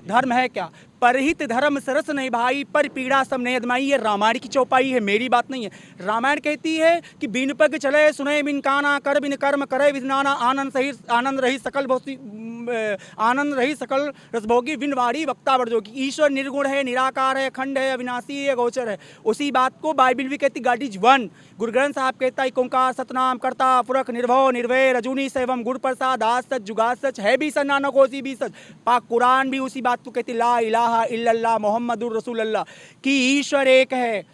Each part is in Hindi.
धर्म है क्या? परहित धर्म सरस नहीं भाई, पर पीड़ा सब नहीं अदमाई। ये रामायण की चौपाई है, मेरी बात नहीं है। रामायण कहती है कि बिन पग चले सुने बिन काना, कर बिन कर्म करे बिन नाना, आनंद रही सकल आनंद रही सकल रसभोगी, बिन वाणी वक्ता बड़जोगी। ईश्वर निर्गुण है, निराकार है, अखंड है, अविनाशी है, गोचर है। उसी बात को बाइबिल भी कहती, God is one. Guru Granth साहब कहता है ओंकार सतनाम करता पुरख निर्भव निर्वय रजूनी सेवम गुड़ प्रसाद आज सच जुगाद सच है भी सच नानक होसी भी सच। पाक कुरान भी उसी बात को कहती, ला इलाहा इल्लल्लाह मोहम्मदुर रसूलुल्लाह, कि ईश्वर एक है।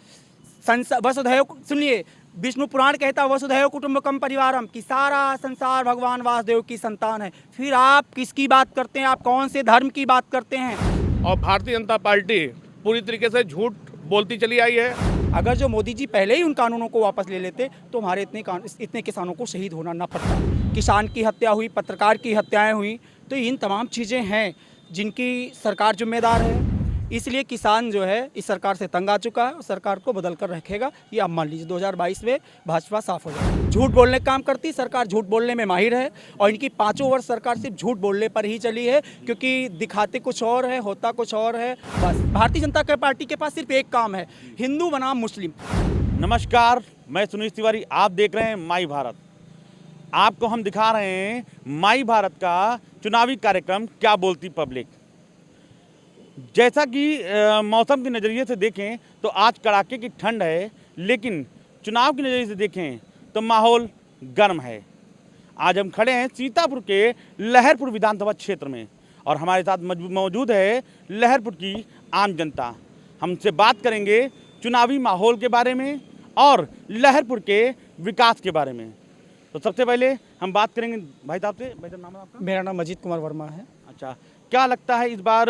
वसुधैव, सुनिए, विष्णु पुराण कहता वसुधैव कुटुंबकम परिवारम, कि सारा संसार भगवान वासुदेव की संतान है। फिर आप किसकी बात करते हैं? आप कौन से धर्म की बात करते हैं? और भारतीय जनता पार्टी पूरी तरीके से झूठ बोलती चली आई है। अगर जो मोदी जी पहले ही उन कानूनों को वापस ले लेते तो हमारे इतने किसानों को शहीद होना ना पड़ता। किसान की हत्या हुई, पत्रकार की हत्याएं हुई, तो इन तमाम चीज़ें हैं जिनकी सरकार जिम्मेदार है। इसलिए किसान जो है इस सरकार से तंग आ चुका है और सरकार को बदल कर रखेगा। ये आप मान लीजिए 2022 में भाजपा साफ हो जाए। झूठ बोलने का काम करती सरकार, झूठ बोलने में माहिर है, और इनकी 5 वर्ष सरकार सिर्फ झूठ बोलने पर ही चली है, क्योंकि दिखाते कुछ और है, होता कुछ और है। बस भारतीय जनता पार्टी के पास सिर्फ एक काम है, हिंदू बनाम मुस्लिम। नमस्कार, मैं सुनील तिवारी, आप देख रहे हैं माई भारत। आपको हम दिखा रहे हैं माई भारत का चुनावी कार्यक्रम क्या बोलती पब्लिक। जैसा कि मौसम के नज़रिए से देखें तो आज कड़ाके की ठंड है, लेकिन चुनाव के नज़रिए से देखें तो माहौल गर्म है। आज हम खड़े हैं सीतापुर के लहरपुर विधानसभा क्षेत्र में, और हमारे साथ मौजूद है लहरपुर की आम जनता। हमसे बात करेंगे चुनावी माहौल के बारे में और लहरपुर के विकास के बारे में। तो सबसे पहले हम बात करेंगे भाई साहब से। भाई साहब, नाम है आपका? मेरा नाम अजीत कुमार वर्मा है। अच्छा, क्या लगता है इस बार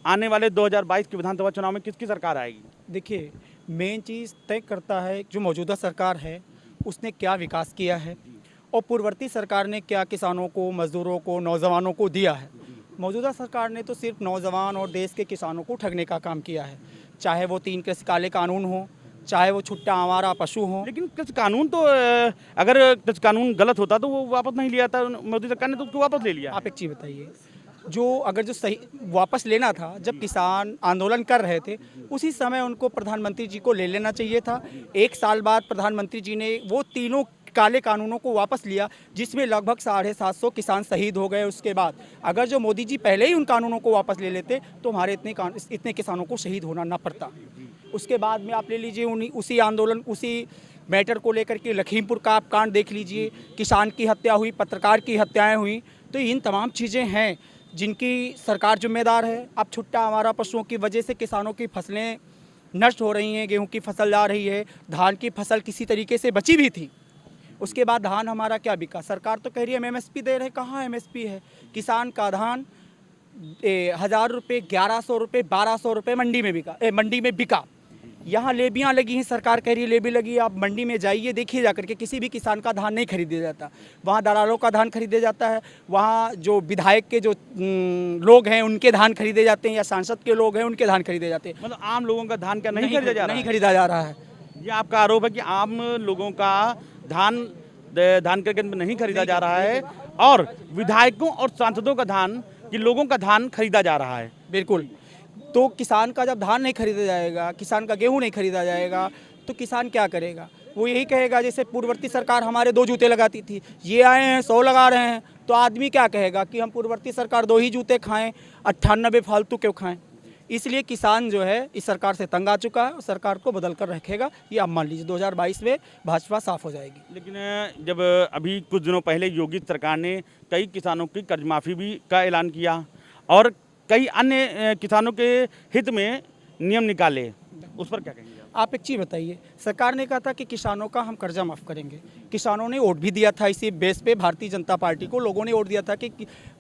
आने वाले 2022 के विधानसभा चुनाव में किसकी सरकार आएगी? देखिए, मेन चीज़ तय करता है जो मौजूदा सरकार है उसने क्या विकास किया है, और पूर्ववर्ती सरकार ने क्या किसानों को, मजदूरों को, नौजवानों को दिया है। मौजूदा सरकार ने तो सिर्फ नौजवान और देश के किसानों को ठगने का काम किया है, चाहे वो 3 कृषि काले कानून हो, चाहे वो छुट्टा आवारा पशु हो। लेकिन कृषि कानून तो अगर कृषि कानून गलत होता तो वो वापस नहीं लिया था मोदी सरकार ने, तो उसको वापस ले लिया। आप एक चीज़ बताइए, जो सही वापस लेना था, जब किसान आंदोलन कर रहे थे उसी समय उनको प्रधानमंत्री जी को ले लेना चाहिए था। 1 साल बाद प्रधानमंत्री जी ने वो तीनों काले कानूनों को वापस लिया, जिसमें लगभग 750 किसान शहीद हो गए। उसके बाद अगर जो मोदी जी पहले ही उन कानूनों को वापस ले लेते तो हमारे इतने किसानों को शहीद होना ना पड़ता। उसके बाद में आप ले लीजिए उसी आंदोलन, उसी मैटर को लेकर के लखीमपुर का आप कांड देख लीजिए, किसान की हत्या हुई, पत्रकार की हत्याएँ हुई। तो इन तमाम चीज़ें हैं जिनकी सरकार जिम्मेदार है। अब छुट्टा आवारा पशुओं की वजह से किसानों की फसलें नष्ट हो रही हैं। गेहूं की फसल जा रही है, धान की फसल किसी तरीके से बची भी थी। उसके बाद धान हमारा क्या बिका? सरकार तो कह रही है MSP दे रहे, कहाँ MSP है? किसान का धान 1000 रुपये, 1100 रुपये, 1200 रुपये मंडी में बिका। यहाँ लेबियाँ लगी हैं, सरकार कह रही है लेबी लगी। आप मंडी में जाइए, देखिए जाकर के, किसी भी किसान का धान नहीं खरीदा जाता। वहाँ दलालों का धान खरीदा जाता है, वहाँ जो विधायक के जो लोग हैं उनके धान खरीदे जाते हैं, या सांसद के लोग हैं उनके धान खरीदे जाते हैं। मतलब आम लोगों का धान क्या नहीं खरीदा जा रहा है? ये आपका आरोप है कि आम लोगों का धान के केंद्र में नहीं खरीदा जा रहा है, और विधायकों और सांसदों का धान, कि लोगों का धान खरीदा जा रहा है। बिल्कुल। तो किसान का जब धान नहीं खरीदा जाएगा, किसान का गेहूं नहीं खरीदा जाएगा, तो किसान क्या करेगा? वो यही कहेगा, जैसे पूर्ववर्ती सरकार हमारे 2 जूते लगाती थी, ये आए हैं 100 लगा रहे हैं, तो आदमी क्या कहेगा कि हम पूर्ववर्ती सरकार 2 ही जूते खाएं, 98 फालतू क्यों खाएं? इसलिए किसान जो है इस सरकार से तंग आ चुका है और सरकार को बदल कर रखेगा। ये आप मान लीजिए 2022 में भाजपा साफ हो जाएगी। लेकिन जब अभी कुछ दिनों पहले योगी सरकार ने कई किसानों की कर्ज माफ़ी भी का ऐलान किया, और कई अन्य किसानों के हित में नियम निकाले, उस पर क्या कहेंगे आप एक चीज़ बताइए, सरकार ने कहा था कि किसानों का हम कर्जा माफ़ करेंगे। किसानों ने वोट भी दिया था इसी बेस पे भारतीय जनता पार्टी को। लोगों ने वोट दिया था कि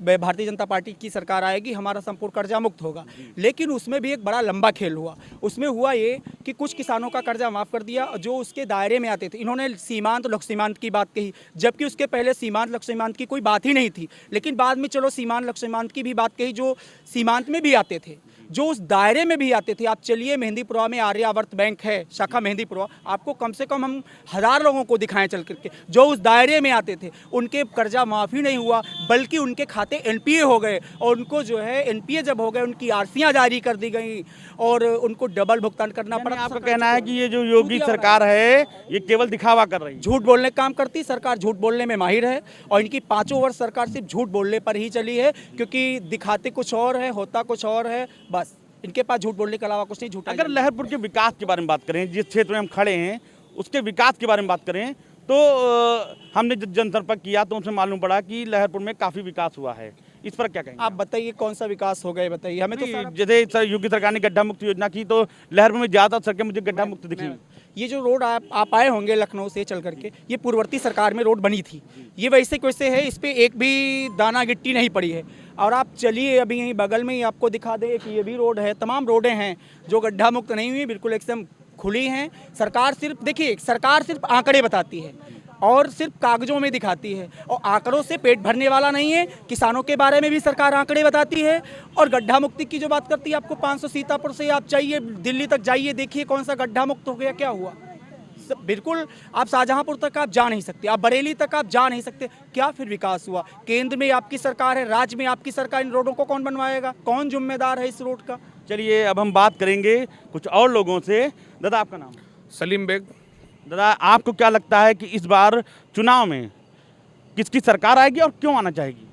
भारतीय जनता पार्टी की सरकार आएगी, हमारा संपूर्ण कर्जा मुक्त होगा। लेकिन उसमें भी एक बड़ा लंबा खेल हुआ। उसमें हुआ ये कि कुछ किसानों का कर्जा माफ़ कर दिया जो उसके दायरे में आते थे। इन्होंने सीमांत लक्ष्य सीमांत की बात कही, जबकि उसके पहले सीमांत लक्ष्य सीमांत की कोई बात ही नहीं थी। लेकिन बाद में चलो सीमांत लक्ष्य सीमांत की भी बात कही, जो सीमांत में भी आते थे। जो उस दायरे में भी आते थे। आप चलिए मेहंदीपुरा में आर्यावर्त बैंक है, शाखा मेहंदीपुरा, आपको कम से कम हम 1000 लोगों को दिखाएं चल करके, जो उस दायरे में आते थे, उनके कर्जा माफ़ी नहीं हुआ, बल्कि उनके खाते एनपीए हो गए, और उनको जो है एनपीए जब हो गए, उनकी आरसियां जारी कर दी गई और उनको डबल भुगतान करना पड़ा। आपका कहना है कि ये जो योगी सरकार है ये केवल दिखावा कर रही है, झूठ बोलने का काम करती सरकार, झूठ बोलने में माहिर है, और इनकी 5 वर्ष सरकार सिर्फ झूठ बोलने पर ही चली है, क्योंकि दिखाते कुछ और है, होता कुछ और है, बस इनके पास झूठ बोलने के अलावा कुछ नहीं। झूठा अगर लहरपुर के विकास के बारे में बात करें, जिस क्षेत्र में हम खड़े हैं उसके विकास के बारे में बात करें, तो हमने जब जनसंपर्क किया तो उनसे मालूम पड़ा कि लहरपुर में काफ़ी विकास हुआ है। इस पर क्या कहेंगे आप बताइए कौन सा विकास हो गए, बताइए हमें। तो जैसे योगी सरकार ने गड्ढा मुक्त योजना की तो लहरपुर में ज़्यादा सड़कें मुझे गड्ढा मुक्त दिखी। ये जो रोड आप आए होंगे लखनऊ से चल करके, ये पूर्ववर्ती सरकार में रोड बनी थी, ये वैसे कैसे है, इस पर एक भी दाना गिट्टी नहीं पड़ी है। और आप चलिए अभी यहीं बगल में ही आपको दिखा दे कि ये भी रोड है, तमाम रोडें हैं जो गड्ढा मुक्त नहीं हुई, बिल्कुल एकदम खुली हैं। सरकार सिर्फ देखिए, सरकार सिर्फ आंकड़े बताती है और सिर्फ कागजों में दिखाती है, और आंकड़ों से पेट भरने वाला नहीं है। किसानों के बारे में भी सरकार आंकड़े बताती है, और गड्ढा मुक्ति की जो बात करती है, आपको 500 सीतापुर से आप चाहिए दिल्ली तक जाइए, देखिए कौन सा गड्ढा मुक्त हो गया, क्या हुआ। बिल्कुल आप शाहजहांपुर तक आप जा नहीं सकते, आप बरेली तक आप जा नहीं सकते, क्या फिर विकास हुआ। केंद्र में आपकी सरकार है, राज्य में आपकी सरकार, इन रोडों को कौन बनवाएगा, कौन जिम्मेदार है इस रोड का। चलिए अब हम बात करेंगे कुछ और लोगों से। दादा आपका नाम? सलीम बेग। दादा आपको क्या लगता है कि इस बार चुनाव में किसकी सरकार आएगी और क्यों आना चाहेगी?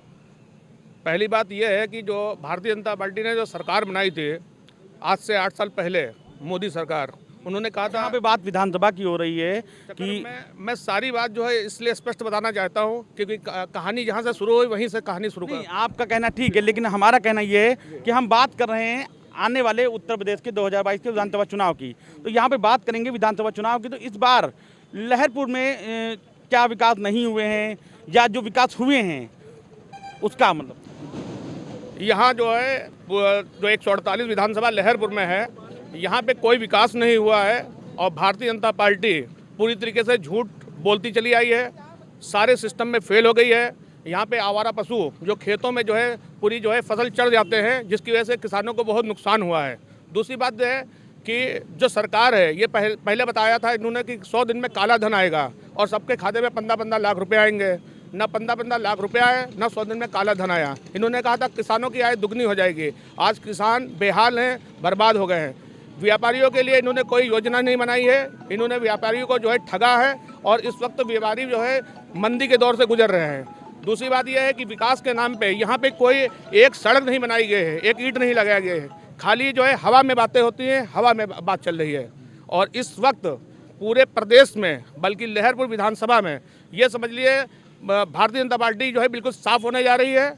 पहली बात यह है कि जो भारतीय जनता पार्टी ने जो सरकार बनाई थी आज से 8 साल पहले, मोदी सरकार, उन्होंने कहा था। यहाँ पे बात विधानसभा की हो रही है कि मैं सारी बात जो है इसलिए स्पष्ट बताना चाहता हूँ क्योंकि कहानी जहाँ से शुरू हुई वहीं से कहानी शुरू नहीं, आपका कहना ठीक है, लेकिन हमारा कहना ये है कि हम बात कर रहे हैं आने वाले उत्तर प्रदेश के 2022 के विधानसभा चुनाव की। तो यहाँ पे बात करेंगे विधानसभा चुनाव की। तो इस बार लहरपुर में क्या विकास नहीं हुए हैं, या जो विकास हुए हैं उसका मतलब? यहाँ जो है जो 148 विधानसभा लहरपुर में है, यहाँ पे कोई विकास नहीं हुआ है, और भारतीय जनता पार्टी पूरी तरीके से झूठ बोलती चली आई है, सारे सिस्टम में फेल हो गई है। यहाँ पे आवारा पशु जो खेतों में जो है पूरी जो है फसल चढ़ जाते हैं, जिसकी वजह से किसानों को बहुत नुकसान हुआ है। दूसरी बात यह है कि जो सरकार है, ये पहले बताया था इन्होंने कि 100 दिन में काला धन आएगा और सबके खाते में 15-15 लाख रुपए आएंगे। ना 15-15 लाख रुपए आए, ना 100 दिन में काला धन आया। इन्होंने कहा था किसानों की आय दुगनी हो जाएगी। आज किसान बेहाल हैं, बर्बाद हो गए हैं। व्यापारियों के लिए इन्होंने कोई योजना नहीं बनाई है, इन्होंने व्यापारियों को जो है ठगा है, और इस वक्त व्यापारी जो है मंदी के दौर से गुजर रहे हैं। दूसरी बात यह है कि विकास के नाम पे यहाँ पे कोई एक सड़क नहीं बनाई गई है, एक ईंट नहीं लगाया गया है, खाली जो है हवा में बातें होती हैं, हवा में बात चल रही है। और इस वक्त पूरे प्रदेश में, बल्कि लहरपुर विधानसभा में, ये समझ लिए भारतीय जनता पार्टी जो है बिल्कुल साफ होने जा रही है।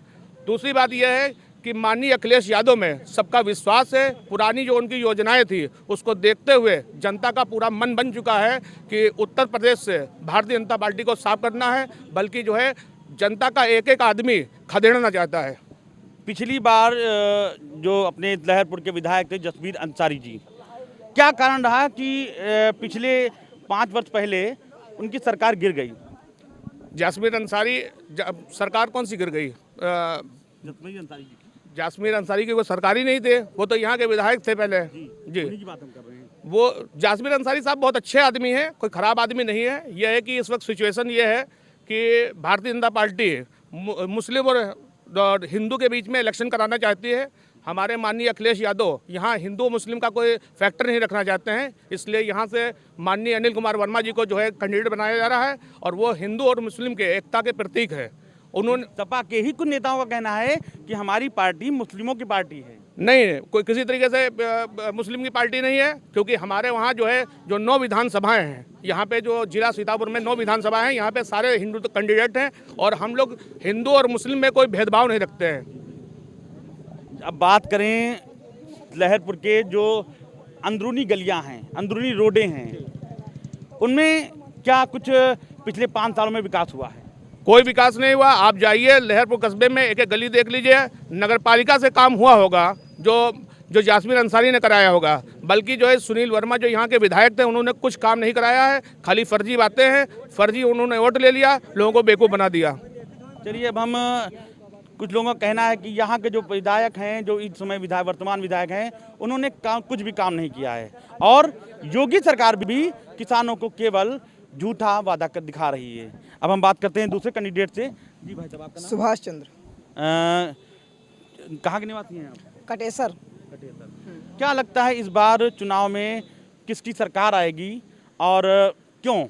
दूसरी बात यह है कि माननीय अखिलेश यादव में सबका विश्वास है। पुरानी जो उनकी योजनाएं थी उसको देखते हुए जनता का पूरा मन बन चुका है कि उत्तर प्रदेश से भारतीय जनता पार्टी को साफ करना है, बल्कि जो है जनता का एक एक आदमी खदेड़ना चाहता है। पिछली बार जो अपने लहरपुर के विधायक थे जसबीर अंसारी जी, क्या कारण रहा कि पिछले 5 वर्ष पहले उनकी सरकार गिर गई? जसबीर अंसारी सरकार कौन सी गिर गई? जसबीर अंसारी की कोई सरकारी नहीं थे, वो तो यहाँ के विधायक थे पहले। जी उन्हीं की बात हम कर रहे हैं। वो जसबीर अंसारी साहब बहुत अच्छे आदमी हैं, कोई ख़राब आदमी नहीं है। यह है कि इस वक्त सिचुएशन ये है कि भारतीय जनता पार्टी मुस्लिम और हिंदू के बीच में इलेक्शन कराना चाहती है। हमारे माननीय अखिलेश यादव यहाँ हिंदू मुस्लिम का कोई फैक्टर नहीं रखना चाहते हैं, इसलिए यहाँ से माननीय अनिल कुमार वर्मा जी को जो है कैंडिडेट बनाया जा रहा है, और वो हिंदू और मुस्लिम के एकता के प्रतीक है। उन्होंने सपा के ही कुछ नेताओं का कहना है कि हमारी पार्टी मुस्लिमों की पार्टी है। नहीं, कोई किसी तरीके से मुस्लिम की पार्टी नहीं है, क्योंकि हमारे वहाँ जो है जो 9 विधानसभाएं हैं, यहाँ पे जो जिला सीतापुर में 9 विधानसभा हैं, यहाँ पे सारे हिंदू कैंडिडेट हैं, और हम लोग हिंदू और मुस्लिम में कोई भेदभाव नहीं रखते हैं। अब बात करें लहरपुर के जो अंदरूनी गलियाँ हैं, अंदरूनी रोडें हैं, उनमें क्या कुछ पिछले 5 सालों में विकास हुआ है? कोई विकास नहीं हुआ। आप जाइए लहरपुर कस्बे में, एक एक गली देख लीजिए। नगर पालिका से काम हुआ होगा जो जसबीर अंसारी ने कराया होगा, बल्कि जो है सुनील वर्मा जो यहाँ के विधायक थे, उन्होंने कुछ काम नहीं कराया है, खाली फर्जी बातें हैं, फर्जी उन्होंने वोट ले लिया, लोगों को बेवकूफ़ बना दिया। चलिए अब हम कुछ लोगों का कहना है कि यहाँ के जो विधायक हैं, जो इस समय वर्तमान विधायक हैं, उन्होंने कुछ भी काम नहीं किया है और योगी सरकार भी किसानों को केवल झूठा वादा कर दिखा रही है। अब हम बात करते हैं दूसरे कैंडिडेट से। जी भाई साहब, आपका नाम? सुभाष चंद्र। कहाँ के निवासी हैं आप? कटेसर। क्या लगता है इस बार चुनाव में किसकी सरकार आएगी और क्यों?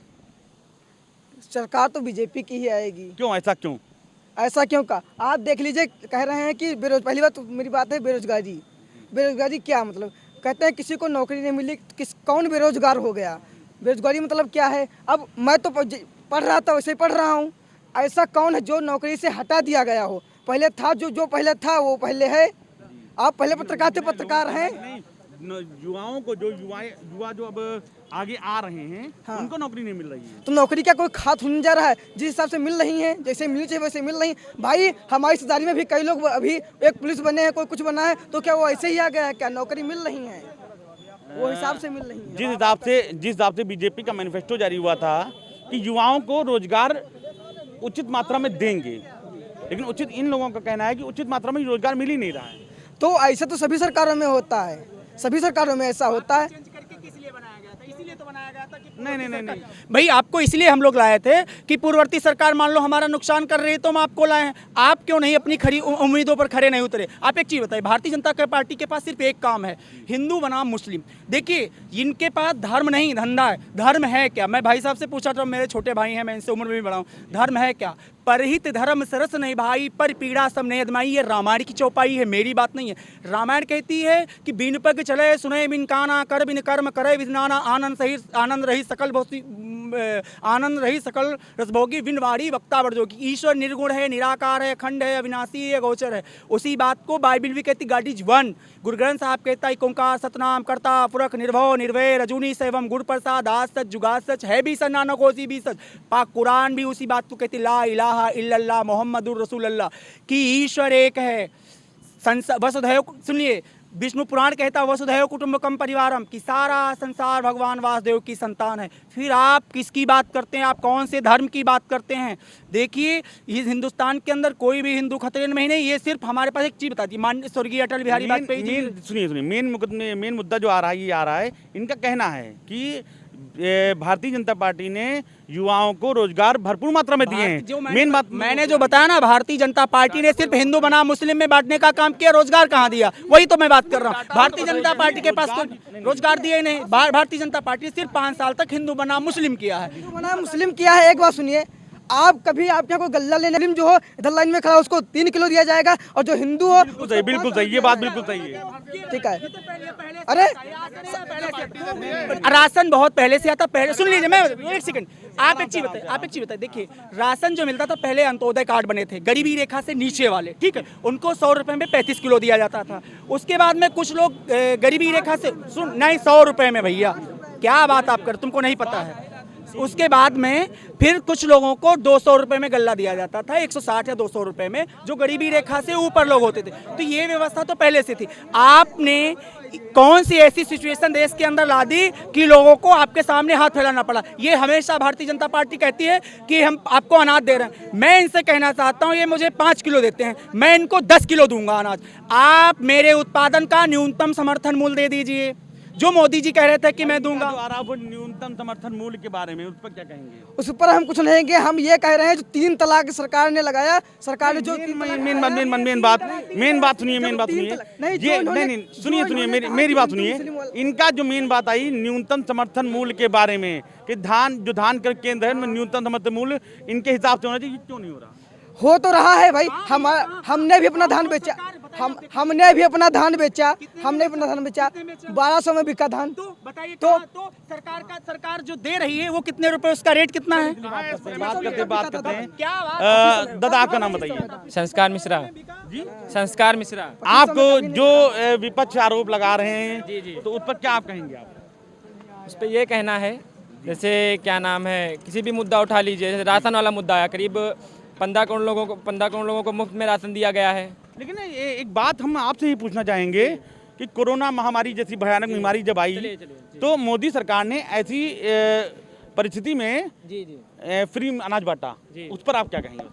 सरकार तो बीजेपी की ही आएगी। क्यों, ऐसा क्यों? ऐसा क्यों का आप देख लीजिए, कह रहे हैं कि पहली बात तो मेरी बात है बेरोजगारी। बेरोजगारी क्या मतलब? कहते हैं किसी को नौकरी नहीं मिली, कौन बेरोजगार हो गया? बेरोजगारी मतलब क्या है? अब मैं तो पढ़ रहा था, वैसे ही पढ़ रहा हूँ। ऐसा कौन है जो नौकरी से हटा दिया गया हो? पहले था, जो पहले था वो पहले है। आप पहले पत्रकार थे, पत्रकार हैं। युवाओं को युवा जो अब आगे आ रहे हैं, हाँ। उनको नौकरी नहीं मिल रही है। तो नौकरी क्या कोई खात होने जा रहा है? जिस हिसाब से मिल रही है, जैसे मिलनी चाहिए वैसे मिल रही भाई। हमारी रिश्तेदारी में भी कई लोग अभी एक पुलिस बने हैं, कोई कुछ बना है, तो क्या वो ऐसे ही आ गया है? क्या नौकरी मिल रही है? वो हिसाब से मिल रही है। जिस हिसाब से बीजेपी का मैनिफेस्टो जारी हुआ था कि युवाओं को रोजगार उचित मात्रा में देंगे, लेकिन इन लोगों का कहना है कि उचित मात्रा में रोजगार मिल ही नहीं रहा है। तो ऐसा तो सभी सरकारों में होता है, सभी सरकारों में ऐसा होता है। नहीं। भाई आपको इसलिए हम लोग लाए थे कि पूर्ववर्ती सरकार मान लो हमारा नुकसान कर रही है तो हम आपको लाए हैं। आप क्यों नहीं अपनी खरी उम्मीदों पर खरे नहीं उतरे? आप एक चीज़ बताइए, भारतीय जनता पार्टी के पास सिर्फ एक काम है, हिंदू बनाम मुस्लिम। देखिए इनके पास धर्म नहीं धंधा है। धर्म है क्या? मैं भाई साहब से पूछा था, मेरे छोटे भाई हैं, मैं इनसे उम्र में भी बड़ा हूँ। धर्म है क्या? परहित धर्म सरस नहीं भाई, पर पीड़ा सब नहीं अदमाई। ये रामायण की चौपाई है, मेरी बात नहीं है। रामायण कहती है कि बिन पग चले सुने बिन काना, कर बिन कर्म करे बिन नाना, आनंद रही सकल रसभोगी बिन वाणी वक्ता बरजोगी। ईश्वर निर्गुण है, निराकार है, अखंड है, अविनाशी है, गोचर है। उसी बात को बाइबल भी कहती, God is one. Guru Granth साहब कहता है ओंकार सतनाम करता पुरख निर्भव निर्वय रजूनी सेवम गुड़ प्रसाद आज सच जुगाद सच है भी सच नानक होसी भी सच। पाक कुरान भी उसी बात को कहती, ला इलाहा इल्लल्लाह मोहम्मदुर रसूलुल्लाह, कि ईश्वर एक है। वसुधैव, सुनिए, विष्णु पुराण कहता है वसुधैव कुटुंबकम परिवारम, कि सारा संसार भगवान वासुदेव की संतान है। फिर आप किसकी बात करते हैं? आप कौन से धर्म की बात करते हैं? देखिए इस हिंदुस्तान के अंदर कोई भी हिंदू खतरे में नहीं। ये सिर्फ हमारे पास एक चीज़ बताती है, माननीय स्वर्गीय अटल बिहारी वाजपेयी जी। सुनिए मेन मुद्दा जो आ रहा है, इनका कहना है कि भारतीय जनता पार्टी ने युवाओं को रोजगार भरपूर मात्रा में दिए हैं। मेन बात मैंने जो बताया ना, भारतीय जनता पार्टी ने सिर्फ हिंदू बनाम मुस्लिम में बांटने का काम किया, रोजगार कहाँ दिया? वही तो मैं बात कर रहा हूँ। भारतीय जनता पार्टी के पास तो रोजगार दिए नहीं। भारतीय जनता पार्टी ने सिर्फ 5 साल तक हिंदू बनाम मुस्लिम किया है। हिंदू बनाम मुस्लिम किया है। एक बात सुनिए, आप कभी आपके यहाँ कोई गल्ला लेने जो हो इधर लाइन में खड़ा, उसको 3 किलो दिया जाएगा, और जो हिंदू हो बिल्कुल सही, ये बात बिल्कुल सही है। ठीक है। अरे राशन बहुत पहले से आता। पहले सुन लीजिए, मैं एक सेकंड, आप एक चीज बताइए। देखिए राशन जो मिलता था पहले, अंत्योदय कार्ड बने थे, गरीबी रेखा से नीचे वाले, ठीक है, उनको 100 रुपए में 35 किलो दिया जाता था। उसके बाद में कुछ लोग गरीबी रेखा से नहीं 100 रुपए में, भैया क्या बात आप कर, तुमको नहीं पता है। उसके बाद में फिर कुछ लोगों को 200 रुपए में गल्ला दिया जाता था, 160 या 200 रुपए में, जो गरीबी रेखा से ऊपर लोग होते थे। तो ये व्यवस्था तो पहले से थी। आपने कौन सी ऐसी सिचुएशन देश के अंदर ला दी कि लोगों को आपके सामने हाथ फैलाना पड़ा? ये हमेशा भारतीय जनता पार्टी कहती है कि हम आपको अनाज दे रहे हैं। मैं इनसे कहना चाहता हूँ, ये मुझे 5 किलो देते हैं, मैं इनको 10 किलो दूंगा अनाज। आप मेरे उत्पादन का न्यूनतम समर्थन मूल्य दे दीजिए, जो मोदी जी कह रहे थे कि मैं दूंगा। न्यूनतम समर्थन मूल्य के बारे में उस पर क्या कहेंगे? उस पर हम कुछ नहीं कहेंगे। हम ये कह रहे हैं जो 3 तलाक सरकार ने लगाया, सरकार ने जो मेन बात सुनिए। मेरी बात सुनिए। इनका जो मेन बात आई न्यूनतम समर्थन मूल्य के बारे में, कि धान का केंद्र है, न्यूनतम समर्थन मूल्य इनके हिसाब से होना चाहिए, क्यों नहीं हो रहा? हो तो रहा है भाई। हमने भी अपना धान बेचा, हमने भी अपना धान बेचा 1200 में बिका धान। तो बताइए तो सरकार जो दे रही है वो कितने रुपए, उसका रेट कितना है? बात करते हैं। क्या दादा आपका नाम बताइए। संस्कार मिश्रा जी, संस्कार मिश्रा। आपको जो विपक्ष आरोप लगा रहे हैं, तो उस पर क्या आप कहेंगे? आप उस पर ये कहना है, जैसे क्या नाम है, किसी भी मुद्दा उठा लीजिए, जैसे राशन वाला मुद्दा आया, करीब 15 करोड़ लोगों को मुफ्त में राशन दिया गया है। लेकिन एक बात हम आपसे ही पूछना चाहेंगे कि कोरोना महामारी जैसी भयानक बीमारी जब आई, तो मोदी सरकार ने ऐसी परिस्थिति में फ्री अनाज बांटा, उस पर आप क्या कहेंगे?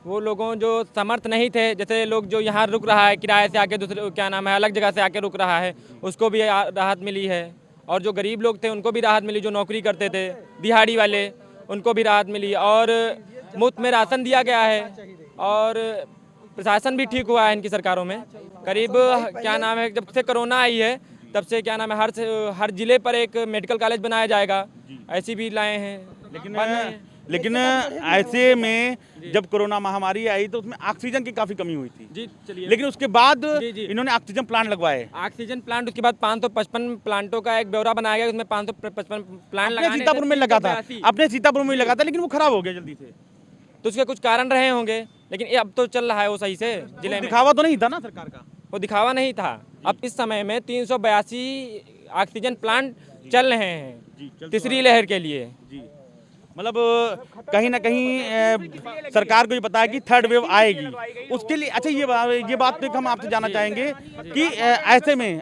वो लोगों जो समर्थ नहीं थे, जैसे लोग जो यहाँ रुक रहा है किराए से आके दूसरे क्या नाम है अलग जगह से आके रुक रहा है, उसको भी राहत मिली है। और जो गरीब लोग थे उनको भी राहत मिली, जो नौकरी करते थे दिहाड़ी वाले उनको भी राहत मिली। और मुफ्त में राशन दिया गया है और प्रशासन भी ठीक हुआ है इनकी सरकारों में। करीब क्या नाम है जब से कोरोना आई है तब से क्या नाम है हर जिले पर एक मेडिकल कॉलेज बनाया जाएगा, ऐसी भी लाए हैं। लेकिन ऐसे में जब कोरोना महामारी आई तो उसमें ऑक्सीजन की काफ़ी कमी हुई थी जी चलिए, लेकिन उसके बाद जी। इन्होंने ऑक्सीजन प्लांट लगवाए। ऑक्सीजन प्लांट, उसके बाद 555 प्लांटों का एक ब्यौरा बनाया गया, उसमें 555 प्लांट अपने लगाने सीतापुर में लगा था, 382। अपने सीतापुर में लगा था, लेकिन वो खराब हो गया जल्दी से। तो उसके कुछ कारण रहे होंगे, लेकिन ये अब तो चल रहा है वो सही से जिले में। दिखावा तो नहीं था ना सरकार का, वो दिखावा नहीं था। अब इस समय में 382 ऑक्सीजन प्लांट चल रहे हैं तीसरी लहर के लिए। जी मतलब कहीं ना कहीं सरकार को ये पता है कि थर्ड वेव आएगी, उसके लिए। अच्छा ये बात तो हम आपसे जानना चाहेंगे कि ऐसे में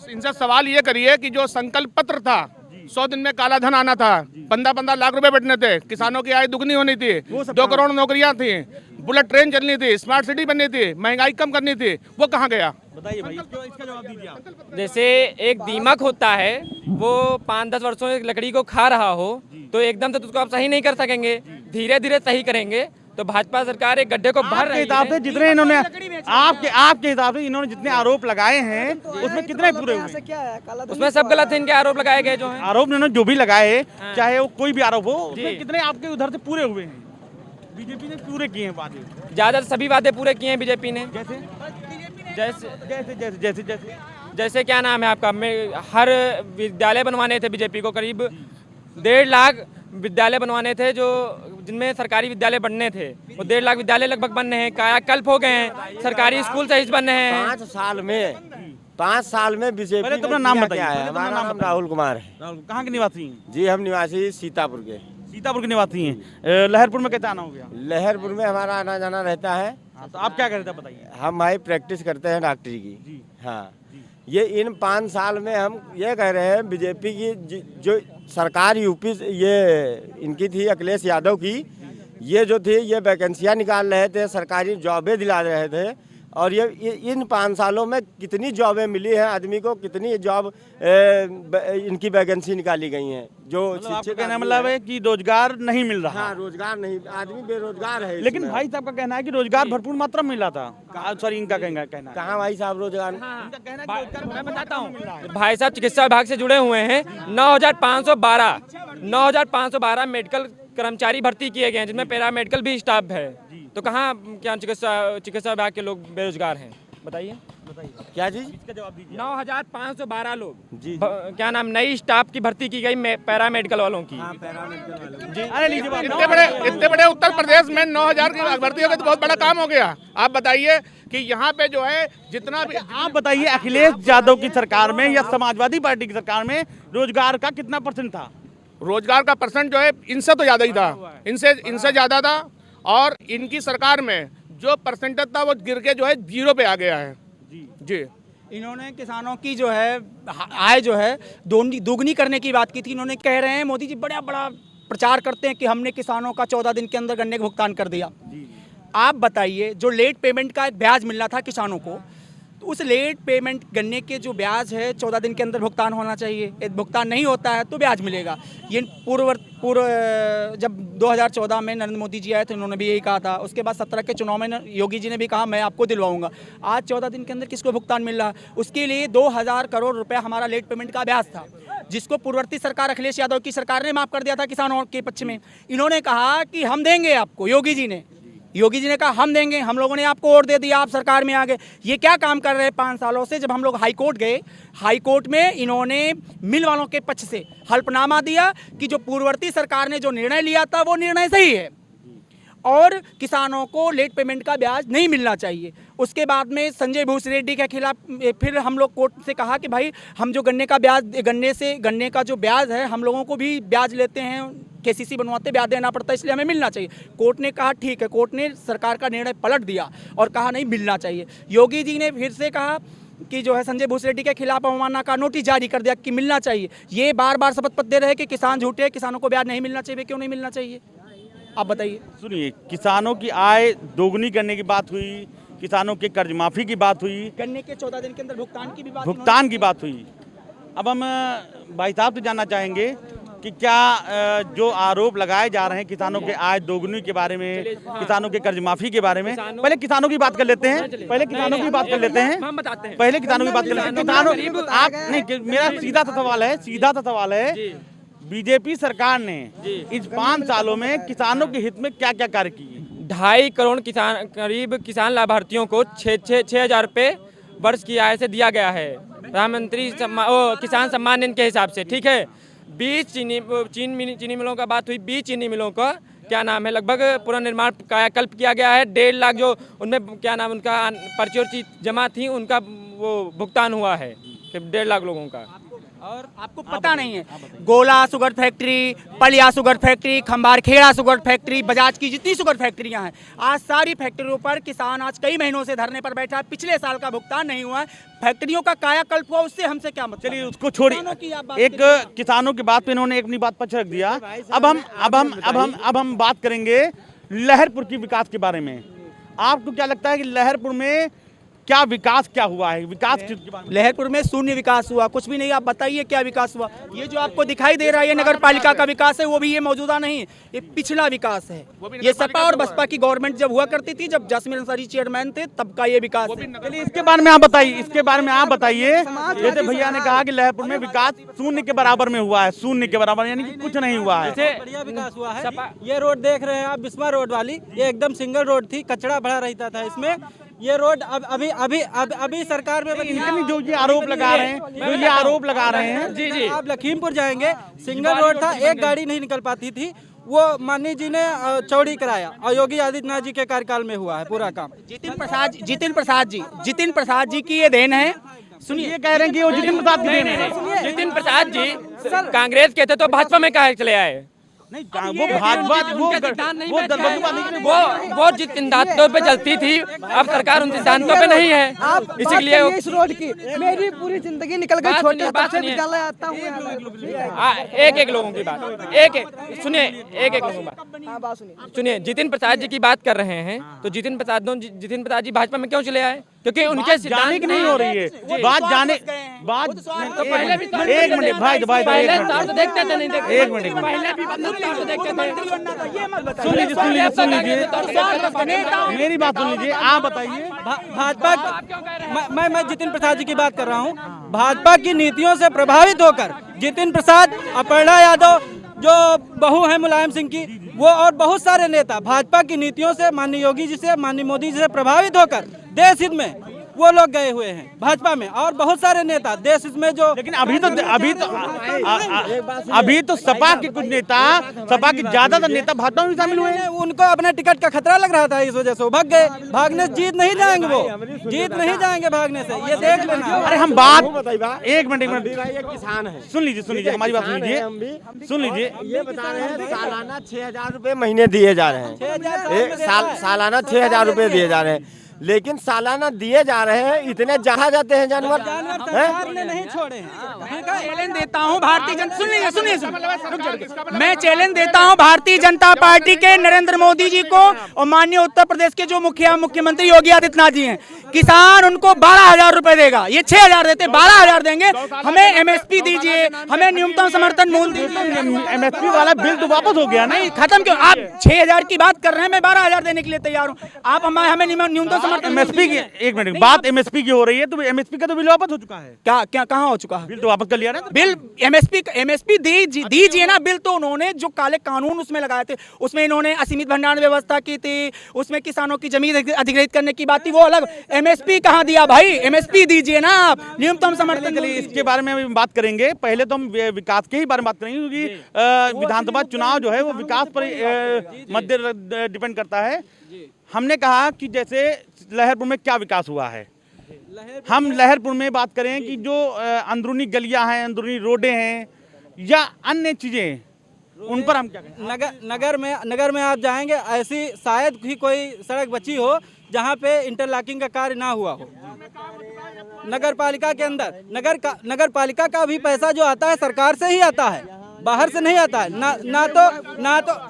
इनसे सवाल ये करिए कि जो संकल्प पत्र था 100 दिन में काला धन आना था, 15-15 लाख रुपए बैठने थे, किसानों की आय दुगनी होनी थी, 2 करोड़ नौकरियां थी, बुलेट ट्रेन चलनी थी, स्मार्ट सिटी बननी थी, महंगाई कम करनी थी, वो कहाँ गया? बताइए भाई, इसका जवाब दीजिए आप। जैसे एक दीमक होता है, वो 5-10 वर्षों से लकड़ी को खा रहा हो तो एकदम से उसको आप सही नहीं कर सकेंगे, धीरे धीरे सही करेंगे। तो भाजपा सरकार एक गड्ढे को भर रही हिसाब से है। जितने इन्होंने आपके हिसाब से इन्होंने जितने आरोप लगाए हैं उसमें कितने पूरे हुए? क्या है काला धन उसमें सब गलत है, इनके आरोप लगाए गए जो हैं। आरोप इन्होंने जो भी लगाए, चाहे वो कोई भी आरोप हो, उसमें कितने आपके उधर से पूरे हुए हैं? बीजेपी ने पूरे किए हैं वादे, ज़्यादा सभी वादे पूरे किए हैं बीजेपी ने। जैसे जैसे जैसे जैसे जैसे जैसे जैसे क्या नाम है आपका, हर विद्यालय बनवाने थे बीजेपी को, करीब 1.5 लाख विद्यालय बनवाने थे जो जिनमें सरकारी विद्यालय बनने थे, वो 1.5 लाख विद्यालय लगभग बन रहे हैं, कायाकल्प हो गए हैं, सरकारी स्कूल सही बन रहे हैं। 5 साल में बीजेपी पहले तो अपना नाम बताइए। हमारा नाम राहुल कुमार है। कहाँ के निवासी हैं? जी हम निवासी सीतापुर के निवासी हैं। लहरपुर में कैसे आना हो गया? लहरपुर में हमारा आना जाना रहता है। हाँ, तो आप क्या करते हैं बताइए। हम भाई प्रैक्टिस करते हैं डॉक्टरी की। हाँ, ये इन 5 साल में हम ये कह रहे हैं बीजेपी की जो सरकार यूपी ये इनकी थी अखिलेश यादव की, ये जो थी ये वैकेंसियाँ निकाल रहे थे, सरकारी जॉबें दिला रहे थे। और ये इन 5 सालों में कितनी जॉबें मिली हैं आदमी को, कितनी जॉब इनकी वैकेंसी निकाली गई हैं। जो आपका कहना मतलब है कि रोजगार नहीं मिल रहा। हाँ, रोजगार नहीं, आदमी बेरोजगार है। लेकिन भाई साहब का कहना है कि रोजगार भरपूर मात्रा में मिला था। सॉरी, इनका कहना है कहाँ भाई साहब रोजगार? मैं बताता हूँ, भाई साहब चिकित्सा विभाग से जुड़े हुए हैं। 9,512 मेडिकल कर्मचारी भर्ती किए गए हैं, जिनमें पैरा मेडिकल भी स्टाफ है। तो कहाँ क्या चिकित्सा विभाग के लोग बेरोजगार हैं? बताइए क्या चीज? 9,512 लोग जी। क्या नाम नई स्टाफ की भर्ती की गई पैरा मेडिकल वालों की। अरे लीजिए बात। इतने बड़े उत्तर प्रदेश में 9,000 की भर्ती हो गई तो बहुत बड़ा काम हो गया। आप बताइए कि यहाँ पे जो है जितना भी आप बताइए, अखिलेश यादव की सरकार में या समाजवादी पार्टी की सरकार में रोजगार का कितना % था? रोजगार का परसेंट जो है इनसे तो ज़्यादा ही था, इनसे ज़्यादा था। और इनकी सरकार में जो परसेंटेज था वो गिर के जो है 0 पे आ गया है। जी इन्होंने किसानों की जो है आय जो है दोगुनी करने की बात की थी। इन्होंने कह रहे हैं, मोदी जी बड़ा प्रचार करते हैं कि हमने किसानों का 14 दिन के अंदर गन्ने का भुगतान कर दिया। आप बताइए, जो लेट पेमेंट का ब्याज मिलना था किसानों को, तो उस लेट पेमेंट गन्ने के जो ब्याज है 14 दिन के अंदर भुगतान होना चाहिए। यदि भुगतान नहीं होता है तो ब्याज मिलेगा। ये पूर्व जब 2014 में नरेंद्र मोदी जी आए थे, उन्होंने भी यही कहा था। उसके बाद 17 के चुनाव में योगी जी ने भी कहा मैं आपको दिलवाऊंगा। आज 14 दिन के अंदर किसको भुगतान मिल रहा है? उसके लिए 2,000 करोड़ रुपया हमारा लेट पेमेंट का ब्याज था, जिसको पूर्ववर्ती सरकार अखिलेश यादव की सरकार ने माफ़ कर दिया था किसानों के पक्ष में। इन्होंने कहा कि हम देंगे आपको, योगी जी ने कहा हम देंगे, हम लोगों ने आपको वोट दे दिया, आप सरकार में आ गए। ये क्या काम कर रहे हैं 5 सालों से? जब हम लोग हाई कोर्ट गए, हाई कोर्ट में इन्होंने मिल वालों के पक्ष से हल्फनामा दिया कि जो पूर्ववर्ती सरकार ने जो निर्णय लिया था वो निर्णय सही है और किसानों को लेट पेमेंट का ब्याज नहीं मिलना चाहिए। उसके बाद में संजय भूस रेड्डी के खिलाफ फिर हम लोग कोर्ट से कहा कि भाई हम जो गन्ने का जो ब्याज है, हम लोगों को भी ब्याज लेते हैं, केसीसी बनवाते ब्याज देना पड़ता है, इसलिए हमें मिलना चाहिए। कोर्ट ने कहा ठीक है, कोर्ट ने सरकार का निर्णय पलट दिया और कहा नहीं मिलना चाहिए। योगी जी ने फिर से कहा कि जो है संजय भूसरेड्डी के खिलाफ अवमानना का नोटिस जारी कर दिया कि मिलना चाहिए। ये बार बार शपथ पत्र दे रहे हैं कि किसान झूठे, किसानों को ब्याज नहीं मिलना चाहिए। क्यों नहीं मिलना चाहिए? आप बताइए। सुनिए, किसानों की आय दोगुनी करने की बात हुई, किसानों के कर्ज माफी की बात हुई, गन्ने के 14 दिन के अंदर भुगतान की भी बात भुगतान की बात हुई। अब हम भाई साहब से जानना चाहेंगे कि क्या जो आरोप लगाए जा रहे हैं किसानों के आय दोगुनी के बारे में, किसानों के कर्ज माफी के बारे में, पहले किसानों की बात कर लेते हैं, पहले किसानों की बात कर लेते हैं, हम बताते हैं। पहले किसानों की बात कर लेते हैं। किसानों आप नहीं, मेरा सीधा सा सवाल है, बीजेपी सरकार ने इस 5 सालों में किसानों के हित में क्या क्या कार्य किए? 2.5 करोड़ किसान, करीब किसान लाभार्थियों को 6,000 रुपये वर्ष की आय से दिया गया है, प्रधानमंत्री किसान सम्मान निधि के हिसाब से। ठीक है, 20 चीनी मिलों का बात हुई, 20 चीनी मिलों का क्या नाम है लगभग पुनर्निर्माण कायाकल्प किया गया है। 1.5 लाख जो उनमें क्या नाम उनका पर्ची और चीज जमा थी, उनका वो भुगतान हुआ है 1.5 लाख लोगों का। और आपको पता नहीं है, Gola sugar factory, Paliya sugar factory, Khambarkheda sugar factory, Bajaj की जितनी शुगर फैक्ट्रियां हैं, आज सारी फैक्ट्रियों पर किसान आज कई महीनों से धरने पर बैठा है। पिछले साल का भुगतान नहीं हुआ है, फैक्ट्रियों का कायाकल्प हुआ, उससे हमसे क्या मतलब? चलिए उसको छोड़िए, एक किसानों की बात पे इन्होंने अपनी बात पर रख दिया। अब हम बात करेंगे लहरपुर की विकास के बारे में। आपको क्या लगता है कि लहरपुर में क्या विकास क्या हुआ है? विकास के बारे में लहरपुर में शून्य विकास हुआ, कुछ भी नहीं। आप बताइए क्या विकास हुआ? ये जो आपको दिखाई दे रहा है ये नगर पालिका का विकास है, वो भी ये मौजूदा नहीं, ये पिछला विकास है। ये सपा और बसपा की गवर्नमेंट जब हुआ करती थी, जब जसमीन अंसारी चेयरमैन थे, तब का ये विकास है। चलिए इसके बारे में आप बताइए, जैसे भैया ने कहा कि लहरपुर में विकास शून्य के बराबर में हुआ है, शून्य के बराबर यानी कि कुछ नहीं हुआ है। बढ़िया विकास हुआ है। ये रोड देख रहे हैं आप, बिस्मा रोड वाली, ये एकदम सिंगल रोड थी, कचरा भरा रहता था इसमें। ये रोड अभी सरकार में बनी है। जो ये आरोप लगा रहे हैं, जी आप लखीमपुर जाएंगे, सिंगल रोड था, एक गाड़ी नहीं निकल पाती थी, वो माननीय जी ने चौड़ी कराया और योगी आदित्यनाथ जी के कार्यकाल में हुआ है पूरा काम। जितिन प्रसाद जी की ये देन है। सुनिए, ये कह रहे हैं कि वो जितिन प्रसाद की देन है। जितिन प्रसाद जी कांग्रेस के थे तो भाजपा में काहे चले आए? नहीं, वो भाजपा वो जिन सिद्धांतों पे चलती थी, अब सरकार उन सिद्धांतों पे नहीं है, इसीलिए इस रोड की मेरी पूरी जिंदगी निकल गई। छोटे बच्चे विद्यालय आता हूँ। एक लोगों की बात, सुनिए, एक लोगों की बात सुनिए। जितिन प्रसाद जी की बात कर रहे हैं, तो जितिन प्रसाद जी भाजपा में क्यों चले आए? क्योंकि उनके जाने की नहीं हो रही है बात, पहले भी एक मिनट भाई पहले तो देखते थे, नहीं देखते, एक मिनट पहले भी तो देखते थे। सुन लीजिए, मेरी बात सुन लीजिए, आप बताइए। भाजपा, मैं जितिन प्रसाद जी की बात कर रहा हूँ। भाजपा की नीतियों से प्रभावित होकर जितिन प्रसाद, अपर्णा यादव जो बहू है मुलायम सिंह की, वो और बहुत सारे नेता भाजपा की नीतियों से, माननीय योगी जी से, माननीय मोदी जी से प्रभावित होकर देश हित में वो लोग गए हुए हैं भाजपा में, और बहुत सारे नेता देश हित में जो। लेकिन अभी तो सपा के कुछ नेता, सपा के ज्यादातर नेता भाजपा में शामिल हुए हैं। उनको अपने टिकट का खतरा लग रहा था, इस वजह से वो भाग गए। भागने से जीत नहीं जाएंगे, वो जीत नहीं जाएंगे भागने से, ये देख लेना। अरे हम बात एक मिनट किसान है, सुन लीजिए, हमारी बात सुन लीजिए। ये बता रहे हैं सालाना 6,000 रुपए महीने दिए जा रहे हैं, सालाना 6,000 रुपए दिए जा रहे हैं, लेकिन सालाना दिए जा रहे हैं, इतने जहाँ जाते हैं जानवर सरकार ने नहीं छोड़े हैं। चैलेंज देता हूँ भारतीय जनता, सुनिए, मैं चैलेंज देता हूँ भारतीय जनता पार्टी के नरेंद्र मोदी जी को और माननीय उत्तर प्रदेश के जो मुख्यमंत्री योगी आदित्यनाथ जी हैं। किसान उनको 12,000 रुपए देगा, ये 6,000 देते, 12,000 देंगे। हमें MSP दीजिए, हमें न्यूनतम समर्थन मूल्य दीजिए। MSP वाला बिल तो वापस हो गया ना, नहीं खत्म क्यों? आप 6,000 की बात कर रहे हैं, मैं 12,000 देने के लिए तैयार हूँ। आप हमें न्यूनतम समर्थन MSP की, एक मिनट, बात MSP की हो रही है, तो MSP का तो बिल वापस हो चुका है। क्या कहाँ हो चुका है? बिल तो वापस कर लिया ना। बिल MSP दीजिए ना। बिल तो उन्होंने जो काले कानून उसमें लगाए थे, उसमें इन्होंने असीमित भंडारण व्यवस्था की थी, उसमें किसानों की जमीन अधिग्रहित करने की बात थी, वो अलग। MSP कहाँ दिया भाई? MSP दीजिए ना आप, न्यूनतम समर्थन। चलिए इसके बारे में हम बात करेंगे, पहले तो हम विकास के ही बारे में बात करेंगे, क्योंकि विधानसभा चुनाव जो है वो विकास पर मध्य डिपेंड करता है। हमने कहा कि जैसे लहरपुर में क्या विकास हुआ है, हम लहरपुर में बात करें कि जो अंदरूनी गलियां हैं, अंदरूनी रोडें हैं या अन्य चीजें, उन पर हम क्या कहें? नगर में आप जाएंगे, ऐसी शायद ही कोई सड़क बची हो जहां पे इंटरलॉकिंग का कार्य ना हुआ हो। नगर पालिका के अंदर, नगर पालिका का भी पैसा जो आता है सरकार से ही आता है, बाहर से नहीं आता है, ना तो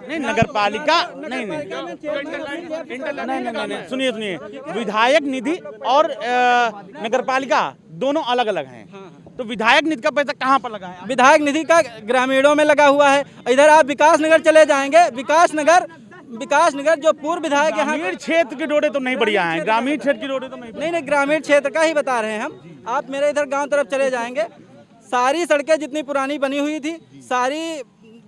नहीं नगर पालिका नहीं सुनिए विधायक निधि और नगर पालिका दोनों अलग अलग हैं। तो विधायक निधि का पैसा कहाँ पर लगा है? विधायक निधि का ग्रामीणों में लगा हुआ है। इधर आप विकास नगर चले जाएंगे, विकास नगर जो पूर्व विधायक यहाँ ग्रामीण क्षेत्र की रोडें तो नहीं बढ़िया हैं, ग्रामीण क्षेत्र की रोडें तो नहीं ग्रामीण क्षेत्र का ही बता रहे हैं हम। आप मेरे इधर गांव तरफ चले जाएंगे, सारी सड़कें जितनी पुरानी बनी हुई थी सारी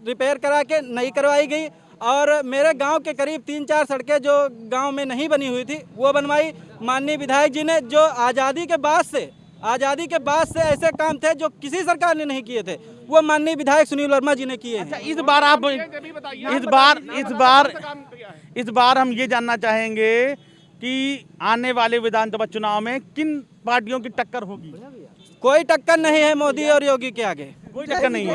रिपेयर करा के नई करवाई गई, और मेरे गांव के करीब 3-4 सड़कें जो गांव में नहीं बनी हुई थी वो बनवाई माननीय विधायक जी ने। जो आज़ादी के बाद से ऐसे काम थे जो किसी सरकार ने नहीं किए थे, वो माननीय विधायक सुनील वर्मा जी ने किए हैं। इस बार हम ये जानना चाहेंगे कि आने वाले विधानसभा चुनाव में किन पार्टियों की टक्कर होगी? कोई टक्कर नहीं है मोदी और योगी के आगे, कोई टक्कर नहीं है।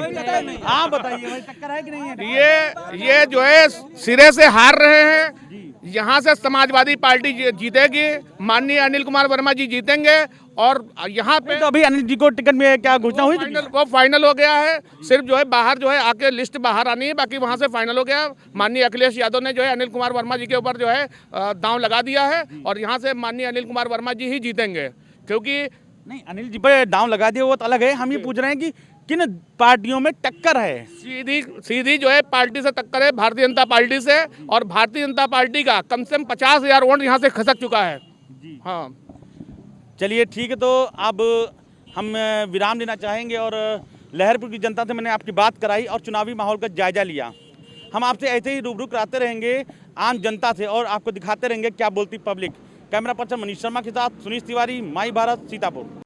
आप बताइए भाई, टक्कर है कि नहीं है? ये जो है सिरे से हार रहे हैं। यहाँ से समाजवादी पार्टी जीतेगी, माननीय अनिल कुमार वर्मा जी जीतेंगे, और यहाँ पे तो अभी अनिल जी को टिकट में क्या घोषणा हुई? वो फाइनल हो गया है। सिर्फ जो है बाहर जो है आके लिस्ट बाहर आनी है, बाकी वहाँ से फाइनल हो गया। माननीय अखिलेश यादव ने जो है अनिल कुमार वर्मा जी के ऊपर जो है दांव लगा दिया है, और यहाँ से माननीय अनिल कुमार वर्मा जी ही जीतेंगे। क्योंकि नहीं, अनिल जी पे दांव लगा दिया वो तो अलग है, हम ये पूछ रहे हैं कि किन पार्टियों में टक्कर है? सीधी जो है पार्टी से टक्कर है, भारतीय जनता पार्टी से, और भारतीय जनता पार्टी का कम से कम 50,000 वोट यहाँ से खसक चुका है। हाँ, चलिए ठीक है, तो अब हम विराम लेना चाहेंगे। और लहरपुर की जनता से मैंने आपकी बात कराई और चुनावी माहौल का जायजा लिया। हम आपसे ऐसे ही रूबरू कराते रहेंगे आम जनता से, और आपको दिखाते रहेंगे क्या बोलती public. Camera person Manish Sharma के साथ सुनीश तिवारी, माई भारत, सीतापुर।